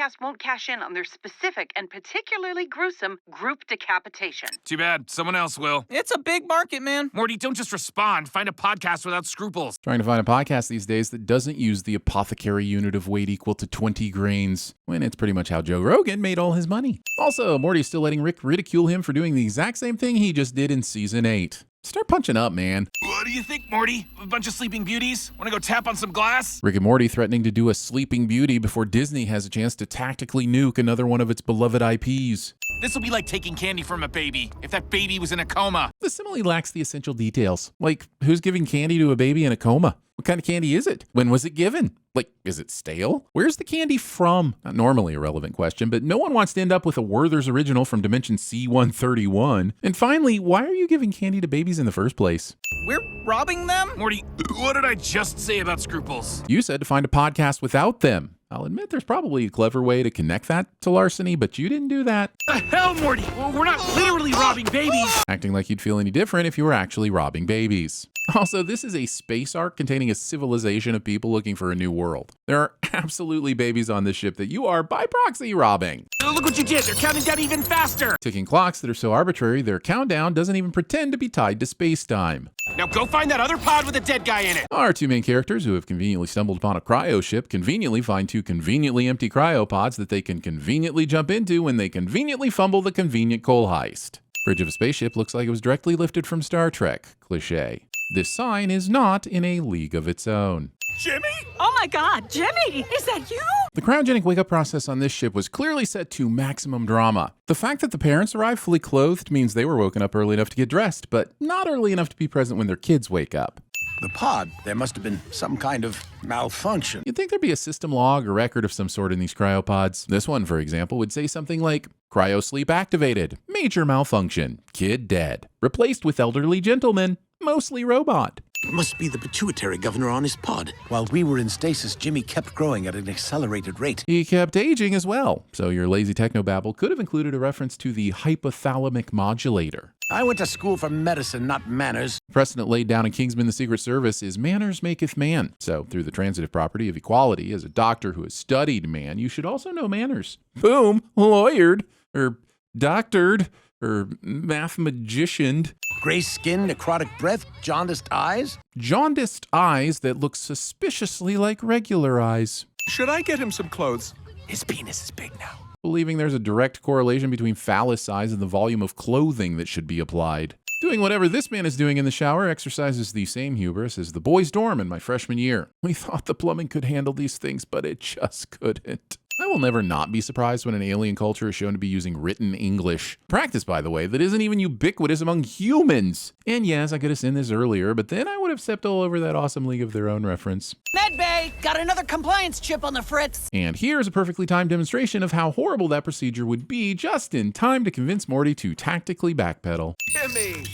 podcast won't cash in on their specific and particularly gruesome group decapitation. Too bad. Someone else will. It's a big market, man. Morty, don't just respond. Find a podcast without scruples. Trying to find a podcast these days that doesn't use the apothecary unit of weight equal to 20 grains, when it's pretty much how Joe Rogan made all his money. Also, Morty's still letting Rick ridicule him for doing the exact same thing he just did in season 8. Start punching up, man. What do you think, Morty? A bunch of sleeping beauties? Want to go tap on some glass? Rick and Morty threatening to do a Sleeping Beauty before Disney has a chance to tactically nuke another one of its beloved IPs. This will be like taking candy from a baby, if that baby was in a coma. The simile lacks the essential details. Like, who's giving candy to a baby in a coma? What kind of candy is it? When was it given? Like, is it stale? Where's the candy from? Not normally a relevant question, but no one wants to end up with a Werther's original from Dimension C-131. And finally, why are you giving candy to babies in the first place? We're robbing them? Morty, what did I just say about scruples? You said to find a podcast without them. I'll admit there's probably a clever way to connect that to larceny, but you didn't do that. The hell, Morty? Well, we're not literally robbing babies. Acting like you'd feel any different if you were actually robbing babies. Also, this is a space arc containing a civilization of people looking for a new world. There are absolutely babies on this ship that you are by proxy robbing. Look what you did. They're counting down even faster. Ticking clocks that are so arbitrary, their countdown doesn't even pretend to be tied to space-time. Now go find that other pod with a dead guy in it. Our two main characters, who have conveniently stumbled upon a cryo ship, conveniently find two conveniently empty cryopods that they can conveniently jump into when they conveniently fumble the convenient coal heist. Bridge of a spaceship looks like it was directly lifted from Star Trek. Cliché. This sign is not in a league of its own. Jimmy? Oh my God, Jimmy, is that you? The cryogenic wake-up process on this ship was clearly set to maximum drama. The fact that the parents arrived fully clothed means they were woken up early enough to get dressed, but not early enough to be present when their kids wake up. The pod, there must have been some kind of malfunction. You'd think there'd be a system log or record of some sort in these cryopods. This one, for example, would say something like, cryo sleep activated, major malfunction, kid dead, replaced with elderly gentleman, mostly robot. Must be the pituitary governor on his pod. While we were in stasis, Jimmy kept growing at an accelerated rate. He kept aging as well, so your lazy technobabble could have included a reference to the hypothalamic modulator. I went to school for medicine, not manners. The precedent laid down in Kingsman the Secret Service is manners maketh man. So, through the transitive property of equality, as a doctor who has studied man, you should also know manners. Boom, lawyered, or doctored, or math magicianed. Gray skin, necrotic breath, jaundiced eyes. Jaundiced eyes that look suspiciously like regular eyes. Should I get him some clothes? His penis is big now. Believing there's a direct correlation between phallus size and the volume of clothing that should be applied. Doing whatever this man is doing in the shower exercises the same hubris as the boys' dorm in my freshman year. We thought the plumbing could handle these things, but it just couldn't. I will never not be surprised when an alien culture is shown to be using written English. Practice, by the way, that isn't even ubiquitous among humans. And yes, I could have seen this earlier, but then I would have stepped all over that awesome League of Their Own reference. Medbay, got another compliance chip on the fritz. And here's a perfectly timed demonstration of how horrible that procedure would be, just in time to convince Morty to tactically backpedal. Jimmy!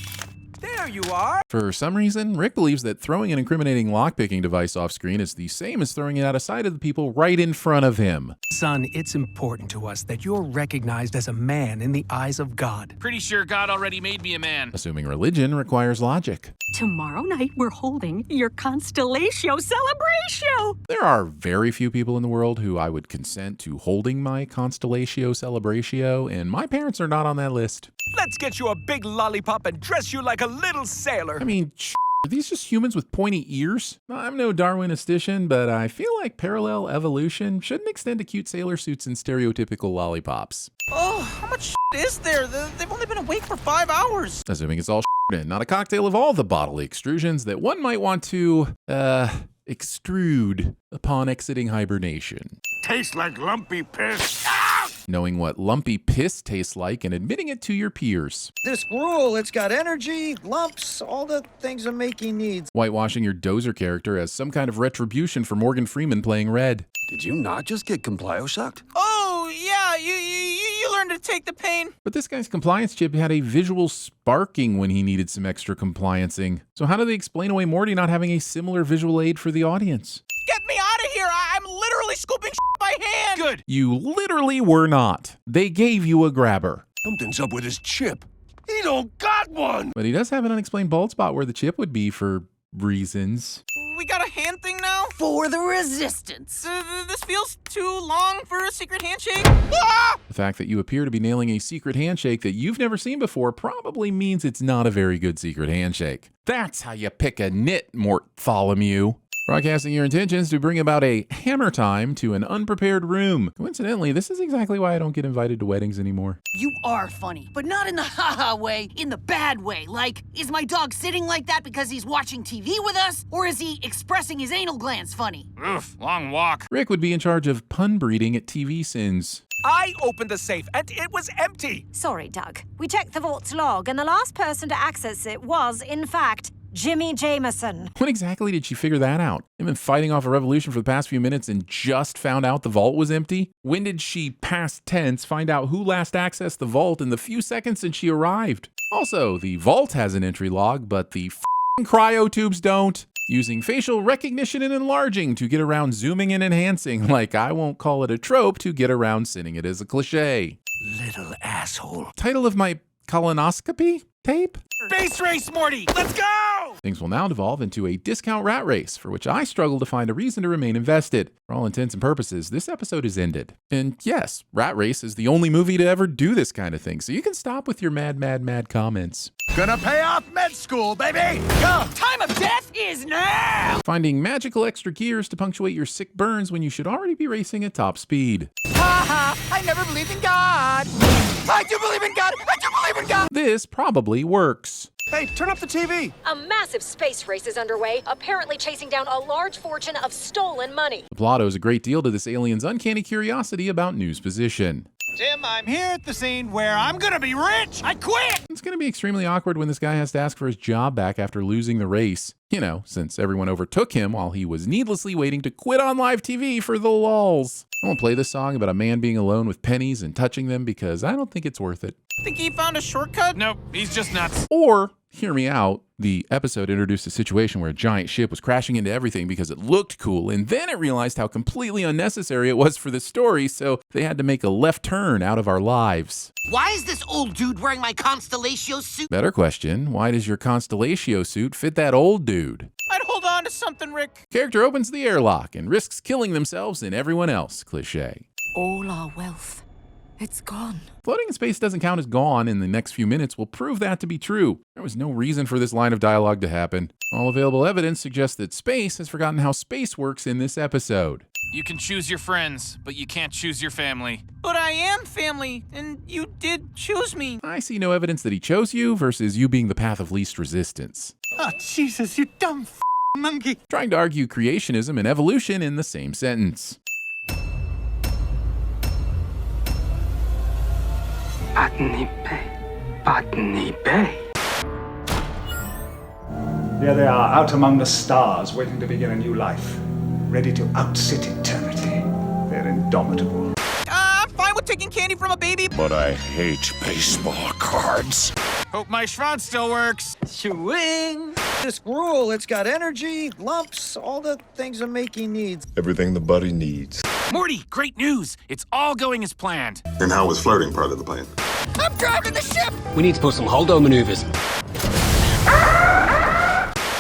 There you are! For some reason, Rick believes that throwing an incriminating lockpicking device off screen is the same as throwing it out of sight of the people right in front of him. Son, it's important to us that you're recognized as a man in the eyes of God. Pretty sure God already made me a man. Assuming religion requires logic. Tomorrow night, we're holding your Constellatio Celebration. There are very few people in the world who I would consent to holding my Constellatio Celebratio, and my parents are not on that list. Let's get you a big lollipop and dress you like a little sailor. I mean, are these just humans with pointy ears? I'm no Darwinistician, but I feel like parallel evolution shouldn't extend to cute sailor suits and stereotypical lollipops. Oh, how much is there? They've only been awake for 5 hours. Assuming it's all and not a cocktail of all the bodily extrusions that one might want to, extrude upon exiting hibernation. Tastes like lumpy piss. Knowing what lumpy piss tastes like and admitting it to your peers. This gruel, it's got energy, lumps, all the things a makey needs. Whitewashing your Dozer character as some kind of retribution for Morgan Freeman playing Red. Did you not just get complio-sucked? Oh, yeah, you learned to take the pain. But this guy's compliance chip had a visual sparking when he needed some extra compliancing. So how do they explain away Morty not having a similar visual aid for the audience? Get me out of here. I'm literally scooping by hand. Good. You literally were not. They gave you a grabber. Something's up with his chip. He don't got one! But he does have an unexplained bald spot where the chip would be for reasons. we got a hand thing now? For the resistance. This feels too long for a secret handshake. Ah! The fact that you appear to be nailing a secret handshake that you've never seen before probably means it's not a very good secret handshake. That's how you pick a nit, Morttholomew. Broadcasting your intentions to bring about a hammer time to an unprepared room. Coincidentally, this is exactly why I don't get invited to weddings anymore. You are funny, but not in the haha way, in the bad way. Like, is my dog sitting like that because he's watching TV with us? Or is he expressing his anal glands funny? Oof, long walk. Rick would be in charge of pun breeding at TVSins. I opened the safe and it was empty. Sorry, Doug. We checked the vault's log, and the last person to access it was, in fact, Jimmy Jameson. When exactly did she figure that out? I've been fighting off a revolution for the past few minutes and just found out the vault was empty? When did she, past tense, find out who last accessed the vault in the few seconds since she arrived? Also, the vault has an entry log, but the f***ing cryo tubes don't. Using facial recognition and enlarging to get around zooming and enhancing, like I won't call it a trope to get around sinning it as a cliche. Little asshole. Title of my colonoscopy tape? Space race, Morty! Let's go! Things will now devolve into a discount rat race, for which I struggle to find a reason to remain invested. For all intents and purposes, this episode is ended. And yes, Rat Race is the only movie to ever do this kind of thing, so you can stop with your mad comments. Gonna pay off med school, baby! Go! Time of death is now! Finding magical extra gears to punctuate your sick burns when you should already be racing at top speed. I never believed in God. I do believe in God. I do believe in God. This probably works. Hey, turn up the TV. A massive space race is underway, apparently chasing down a large fortune of stolen money. The plot owes a great deal to this alien's uncanny curiosity about news position. Tim, I'm here at the scene where I'm gonna be rich. I quit. It's going to be extremely awkward when this guy has to ask for his job back after losing the race. You know, since everyone overtook him while he was needlessly waiting to quit on live TV for the lulz. I won't play this song about a man being alone with pennies and touching them because I don't think it's worth it. Think he found a shortcut? Nope, he's just nuts. Or, hear me out, the episode introduced a situation where a giant ship was crashing into everything because it looked cool, and then it realized how completely unnecessary it was for the story, so they had to make a left turn out of our lives. Why is this old dude wearing my Constellatio suit? Better question, why does your Constellatio suit fit that old dude? I'd hold on to something, Rick. Character opens the airlock and risks killing themselves and everyone else, cliché. All our wealth. It's gone. Floating in space doesn't count as gone, and the next few minutes will prove that to be true. There was no reason for this line of dialogue to happen. All available evidence suggests that space has forgotten how space works in this episode. You can choose your friends, but you can't choose your family. But I am family, and you did choose me. I see no evidence that he chose you versus you being the path of least resistance. Oh, Jesus, you dumb monkey. Trying to argue creationism and evolution in the same sentence. Botany Bay. Here they are, out among the stars, waiting to begin a new life. Ready to outsit eternity. They're indomitable. I'm fine with taking candy from a baby. But I hate baseball cards. Hope my shroud still works. Swing. This gruel, it's got energy, lumps, all the things a makey needs. Everything the buddy needs. Morty, great news. It's all going as planned. And how was flirting part of the plan? I'm driving the ship. We need to put some hold-on maneuvers.